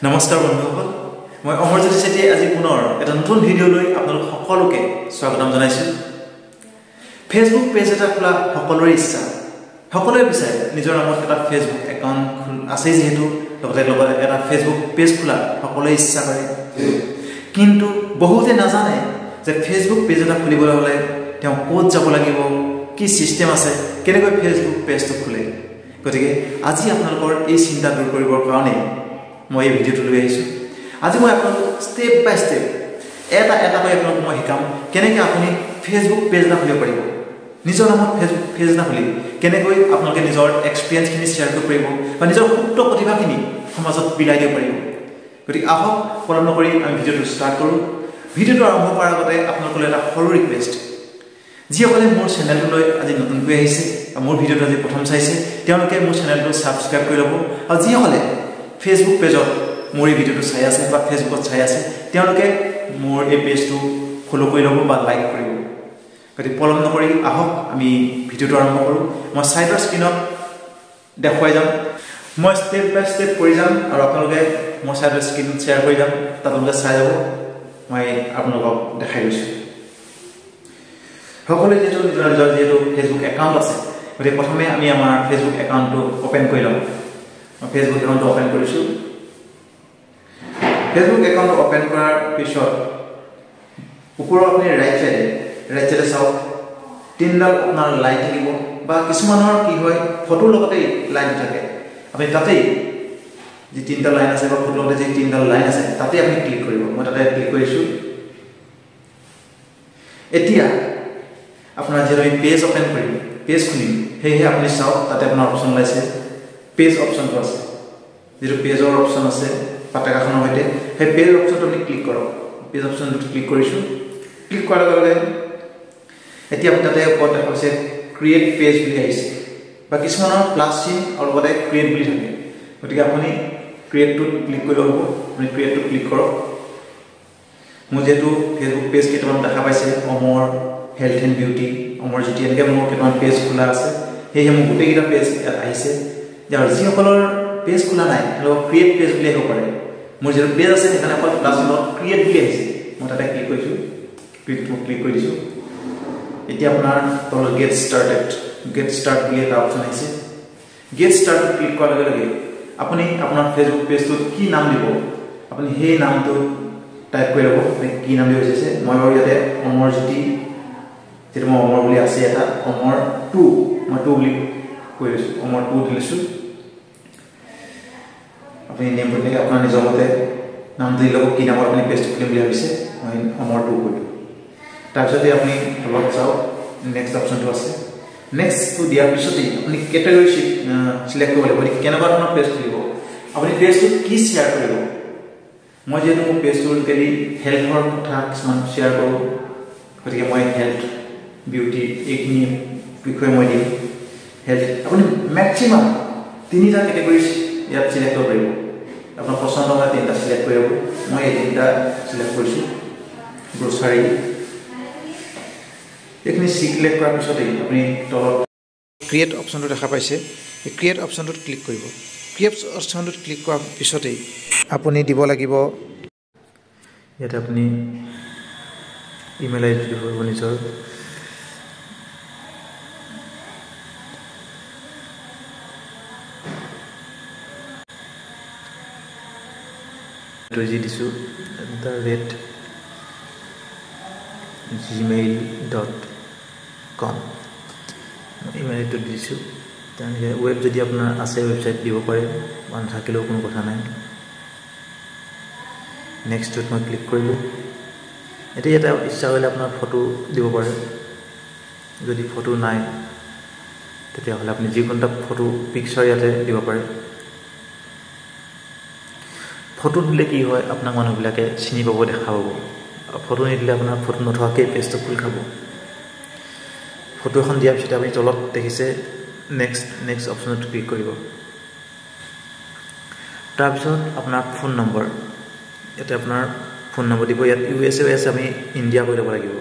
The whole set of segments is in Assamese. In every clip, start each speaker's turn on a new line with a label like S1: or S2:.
S1: নমস্কাৰ বন্ধুসকল মই অমৰজ্যোতি চেতিয়াই আজি পুনৰ এটা নতুন ভিডিঅ' লৈ আপোনালোক সকলোকে স্বাগতম জনাইছো ফেসবুক পেজ এটা খোলা সকলোৰে ইচ্ছা সকলোৱে বিচাৰে নিজৰ নামত এটা ফেসবুক একাউণ্ট আছে যেহেতু লগতে এটা ফেসবুক পেজ খোলা সকলোৱে ইচ্ছা কৰে কিন্তু বহুতে নাজানে যে ফেসবুক পেজ এটা খুলিবলৈ হলে তেওঁ ক'ত যাব লাগিব কি সিস্টেম আছে কেনেকৈ ফেসবুক পেজটো খোলে গতিকে আজি আপোনালোকৰ এই চিন্তা দূৰ কৰিবৰ কাৰণে মই এই ভিডিঅ'টো লৈ আহিছো আজি মই আপোনালোকক ষ্টেপ বাই ষ্টেপ এটা কৈ আপোনালোকক মই শিকাম কেনেকৈ আপুনি ফেসবুক পেজ এটা খুলিব পাৰিব নিজৰ নামত ফেসবুক পেজ এটা খুলি কেনেকৈ আপোনালোকে নিজৰ এক্সপেৰিয়েন্সখিনি শ্বেয়াৰ কৰিব পাৰিব বা নিজৰ সুপ্ত প্ৰতিভাখিনি সমাজত বিলাই দিব পাৰিব গতিকে আহক পলম নকৰি আমি ভিডিঅ'টো ষ্টাৰ্ট কৰোঁ ভিডিঅ'টো আৰম্ভ কৰাৰ আগতে আপোনালোকলৈ এটা সৰু ৰিকুৱেষ্ট যিসকলে মোৰ চেনেলটোলৈ আজি নতুনকৈ আহিছে মোৰ ভিডিঅ'টো আজি প্ৰথম চাইছে তেওঁলোকে মোৰ চেনেলটো ছাবস্ক্ৰাইব কৰি ল'ব আৰু যিসকলে ফেসবুক পেজত মোৰ এই ভিডিঅ'টো চাই আছে বা ফেসবুকত চাই আছে তেওঁলোকে মোৰ এই পেজটো ফলো কৰি ল'ব বা লাইক কৰিব গতিকে পলম নকৰি আহক আমি ভিডিঅ'টো আৰম্ভ কৰোঁ মই সাইডৰ স্ক্ৰীনত দেখুৱাই যাম মই ষ্টেপ বাই ষ্টেপ কৰি যাম আৰু আপোনালোকে মই সাইডৰ স্ক্ৰীন শ্বেয়াৰ কৰি যাম তাত আপোনালোকে চাই যাব মই আপোনালোকক দেখাই গৈছোঁ সকলোৱে যিহেতু ফেসবুক একাউণ্ট আছে গতিকে প্ৰথমে আমি আমাৰ ফেসবুক একাউণ্টটো অ'পেন কৰি ল'ম ফেসবুক একাউণ্টটো অ'পেন কৰিছোঁ ফেসবুক একাউণ্টটো অ'পেন কৰাৰ পিছত ওপৰৰ আপুনি ৰাইট চাইডে চাওক তিনিডাল আপোনাৰ লাইন থাকিব বা কিছুমানৰ কি হয় ফটোৰ লগতেই লাইন থাকে আপুনি তাতেই যি তিনিটা লাইন আছে বা ফটোৰ লগতে যি তিনিডাল লাইন আছে তাতে আপুনি ক্লিক কৰিব মই তাতে ক্লিক কৰিছোঁ এতিয়া আপোনাৰ যিহেতু আমি পেজ অ'পেন কৰিম পেজ খুলিম সেয়েহে আপুনি চাওক তাতে আপোনাৰ অপশ্যন ওলাইছে পেজ অপশ্যনটো আছে যিটো পেজৰ অপশ্যন আছে পতাকাখনৰ সৈতে সেই পেজ অপশ্যনটো আপুনি ক্লিক কৰক পেজ অপশ্যনটো ক্লিক কৰিছোঁ ক্লিক কৰাৰ লগে লগে এতিয়া আপুনি তাতে ওপৰত দেখা পাইছে ক্ৰিয়েট পেজ বুলি আহিছে বা কিছুমানৰ প্লাছ চিন আৰু লগতে ক্ৰিয়েট বুলি থাকে গতিকে আপুনি ক্ৰিয়েটটোত ক্লিক কৰিব হ'ব আপুনি ক্ৰিয়েটটোত ক্লিক কৰক মোৰ যিহেতু ফেসবুক পেজ কেইটামান দেখা পাইছে অমৰ হেল্থ এণ্ড বিউটি অমৰজ্যোতি এনেকৈ মোৰ কেইটামান পেজ খোলা আছে সেয়েহে মোৰ গোটেইকেইটা পেজ ইয়াত আহিছে আৰু যিসকলৰ পেজ খোলা নাই তেওঁলোকক ক্ৰিয়েট পেজ বুলি আহিব পাৰে মোৰ যিটো পেজ আছে সেইকাৰণে অকল প্লাছ চিনত ক্ৰিয়েট বুলি আহিছে মই তাতে ক্লিক কৰিছোঁ ক্লিক কৰি দিছোঁ এতিয়া আপোনাৰ তলত গেট ষ্টাৰ্ট বুলি এটা অপশ্যন আহিছে গেট ষ্টাৰ্টত ক্লিক কৰাৰ লগে লগে আপুনি আপোনাৰ ফেসবুক পেজটোত কি নাম দিব আপুনি সেই নামটো টাইপ কৰি ল'ব আপুনি কি নাম দিব বিচাৰিছে মই বাৰু ইয়াতে অমৰজ্যোতি যিটো মই অমৰ বুলি আছে এটা অমৰ 2 মই 2 বুলি কৈ দিছোঁ অমৰ 2 দিছোঁ আপুনি নেমটো তেনেকৈ আপোনাৰ নিজৰ মতে নামটো দি ল'ব কি নামত আপুনি পেজটো খুলিম বুলি ভাবিছে মই অমৰ 2 কৰি দিওঁ তাৰপিছতে আপুনি তলত চাওক নেক্সট অপশ্যনটো আছে নেক্সটটো দিয়াৰ পিছতেই আপুনি কেটেগৰী চিলেক্ট কৰিব লাগিব কেনেকুৱা ধৰণৰ পেজ খুলিব আপুনি পেজটোত কি শ্বেয়াৰ কৰিব মই যিহেতু মোৰ পেজটো আজিকালি হেল্থৰ কথা কিছুমান শ্বেয়াৰ কৰোঁ গতিকে মই হেল্থ বিউটি এইখিনি বিষয়ে মই দিম হেল্থ আপুনি মেক্সিমাম 3টা কেটেগৰী ইয়াত চিলেক্ট কৰিব পাৰিব আপোনাৰ পচন্দ হোৱা 3টা চিলেক্ট কৰিব মই এই 3টা চিলেক্ট কৰিছোঁ গ্ৰচাৰী এইখিনি চিলেক্ট কৰাৰ পিছতেই আপুনি তলত ক্ৰিয়েট অপশ্যনটো দেখা পাইছে এই ক্ৰিয়েট অপশ্যনটোত ক্লিক কৰিব ক্ৰিয়েট অপশ্যনটোত ক্লিক কৰাৰ পিছতেই আপুনি দিব লাগিব ইয়াতে আপুনি ইমেইল আইডি দিব লাগিব নিজৰ যি দিছোঁ gmail.com ইমেইল আইডিটো দিছোঁ তেনেকৈ ৱেব যদি আপোনাৰ আছে ৱেবছাইট দিব পাৰে বা নাথাকিলেও কোনো কথা নাই নেক্সটটোত মই ক্লিক কৰিলোঁ এতিয়া এটা ইচ্ছা কৰিলে আপোনাৰ ফটো দিব পাৰে যদি ফটো নাই তেতিয়াহ'লে আপুনি যিকোনো এটা ফটো পিকচাৰ ইয়াতে দিব পাৰে ফটো দিলে কি হয় আপোনাক মানুহবিলাকে চিনি পাব দেখা পাব ফটো নিদিলে আপোনাৰ ফটো নথকাকৈ পেজটো খোল খাব ফটো এখন দিয়াৰ পিছতে আপুনি তলত দেখিছে নেক্সট অপশ্যনত ক্লিক কৰিব তাৰপিছত আপোনাৰ ফোন নম্বৰ ইয়াতে আপোনাৰ ফোন নম্বৰ দিব ইয়াত USA আমি ইণ্ডিয়া কৰি ল'ব লাগিব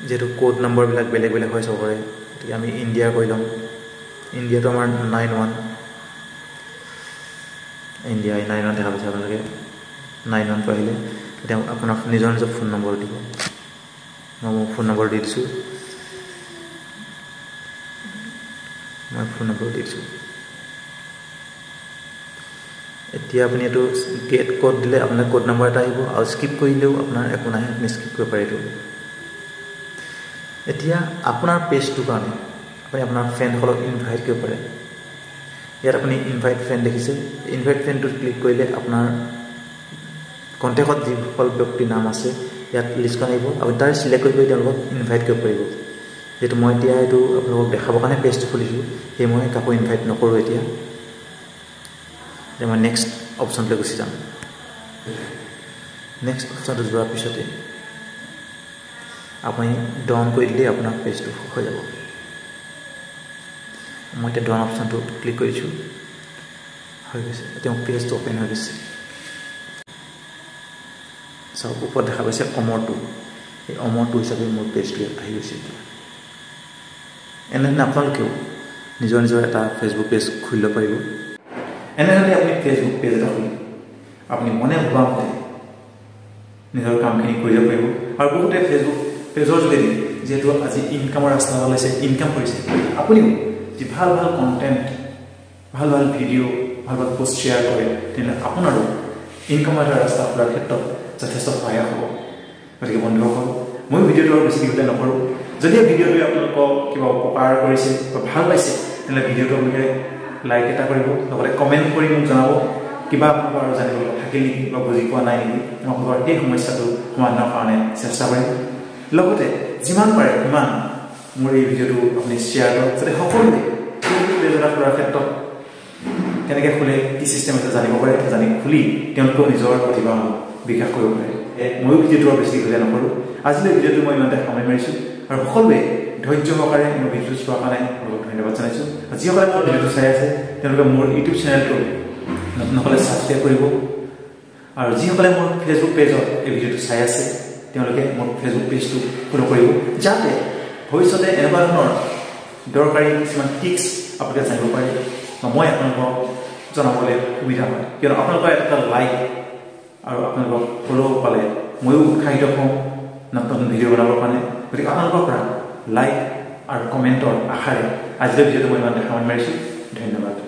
S1: যেহেতু কোড নম্বৰবিলাক বেলেগ বেলেগ হয় চবৰে গতিকে আমি ইণ্ডিয়া কৰি ল'ম ইণ্ডিয়াটো আমাৰ 91 ইণ্ডিয়া 9 দেখা পাইছে আপোনালোকে 9 আহিলে এতিয়া আপোনাৰ নিজৰ নিজৰ ফোন নম্বৰ দিব মই মোৰ ফোন নম্বৰ দি দিছোঁ এতিয়া আপুনি এইটো গেট কোড দিলে আপোনাৰ কোড নম্বৰ এটা আহিব আৰু স্কিপ কৰিলেও আপোনাৰ একো নাই আপুনি স্কিপ কৰিব পাৰে এইটো এতিয়া আপোনাৰ পেজটোৰ কাৰণে আপুনি আপোনাৰ ফ্ৰেণ্ডসকলক ইনভাইট কৰিব পাৰে ইয়াত আপুনি ইনভাইট ফ্ৰেণ্ড দেখিছে ইনভাইট ফ্ৰেণ্ডটোত ক্লিক কৰিলে আপোনাৰ কণ্টেক্টত যিসকল ব্যক্তিৰ নাম আছে ইয়াত লিষ্টখন আহিব আপুনি তাৰ চিলেক্ট কৰি তেওঁলোকক ইনভাইট কৰিব পাৰিব যেহেতু মই এতিয়া এইটো আপোনালোকক দেখাবৰ কাৰণে পেজটো খুলিছোঁ সেয়ে মই কাকো ইনভাইট নকৰোঁ এতিয়া মই নেক্সট অপশ্যনলৈ গুচি যাম নেক্সট অপশ্যনটো যোৱাৰ পিছতে আপুনি ডাউন কৰি দিলে আপোনাৰ পেজটো হৈ যাব মই এতিয়া ডাউন অপশ্যনটো ক্লিক কৰিছোঁ হৈ গৈছে এতিয়া মোৰ পেজটো অ'পেন হৈ গৈছে চাওক ওপৰত দেখা গৈছে অমৰটো এই অমৰটো হিচাপে মোৰ পেজটো আহি গৈছে এতিয়া এনেধৰণে আপোনালোকেও নিজৰ নিজৰ এটা ফেচবুক পেজ খুলিব পাৰিব এনেধৰণে আপুনি ফেচবুক পেজ এটা খুলি আপুনি মনে ভবা মতে নিজৰ কামখিনি কৰিব পাৰিব আৰু বহুতে ফেচবুক পেজৰ যোগেদি যিহেতু আজি ইনকামৰ ৰাস্তা ওলাইছে ইনকাম কৰিছে আপুনিও যি ভাল ভাল কণ্টেণ্ট ভাল ভাল ভিডিঅ' ভাল ভাল পোষ্ট শ্বেয়াৰ কৰে তেনেহ'লে আপোনাৰো ইনকামৰ এটা ৰাস্তা খোলাৰ ক্ষেত্ৰত যথেষ্ট সহায়ক হ'ব গতিকে বন্ধুসকল মই ভিডিঅ'টো আৰু বেছি দীঘলীয়া নকৰোঁ যদিও ভিডিঅ'টোৱে আপোনালোকক কিবা উপকাৰ কৰিছে বা ভাল পাইছে তেনেহ'লে ভিডিঅ'টো আপোনালোকে লাইক এটা কৰিব লগতে কমেণ্ট কৰি মোক জনাব কিবা আপোনালোকৰ আৰু জানিব থাকিল নেকি বা বুজি পোৱা নাই নেকি মই আপোনালোকৰ এই সমস্যাটো সমাধানৰ কাৰণে চেষ্টা কৰিম লগতে যিমান পাৰে সিমান মোৰ এই ভিডিঅ'টো আপুনি শ্বেয়াৰ কৰক যাতে সকলোৱে পেজ এটা খোলাৰ ক্ষেত্ৰত কেনেকৈ খোলে কি চিষ্টেম আছে জানিব পাৰে জানি খুলি তেওঁলোকেও নিজৰ প্ৰতিভা বিকাশ কৰিব পাৰে ময়ো ভিডিঅ'টো বেছি দীঘলীয়া নকৰোঁ আজিলৈ ভিডিঅ'টো মই ইমানতে সামৰি মাৰিছোঁ আৰু সকলোৱে ধৈৰ্য সহকাৰে মোৰ ভিডিঅ'টো চোৱাৰ কাৰণে বহুত ধন্যবাদ জনাইছোঁ যিসকলে মোৰ ভিডিঅ'টো চাই আছে তেওঁলোকে মোৰ ইউটিউব চেনেলটো নকলে ছাবস্ক্ৰাইব কৰিব আৰু যিসকলে মোৰ ফেচবুক পেজত এই ভিডিঅ'টো চাই আছে তেওঁলোকে মোৰ ফেচবুক পেজটো ফ'ল' কৰিব যাতে ভৱিষ্যতে এনেকুৱা ধৰণৰ দৰকাৰী কিছুমান টিপছ আপোনালোকে জানিব পাৰে বা মই আপোনালোকক জনাবলৈ সুবিধা হয় কিয়নো আপোনালোকৰ এটা লাইক আৰু আপোনালোকক ফ'ল' পালে ময়ো উৎসাহিত হওঁ নতুন ভিডিঅ' বনাবৰ কাৰণে গতিকে আপোনালোকৰ পৰা লাইক আৰু কমেণ্টৰ আশাৰে আজিলৈ ভিডিঅ'টো মই ইমান সামৰি মাৰিছোঁ ধন্যবাদ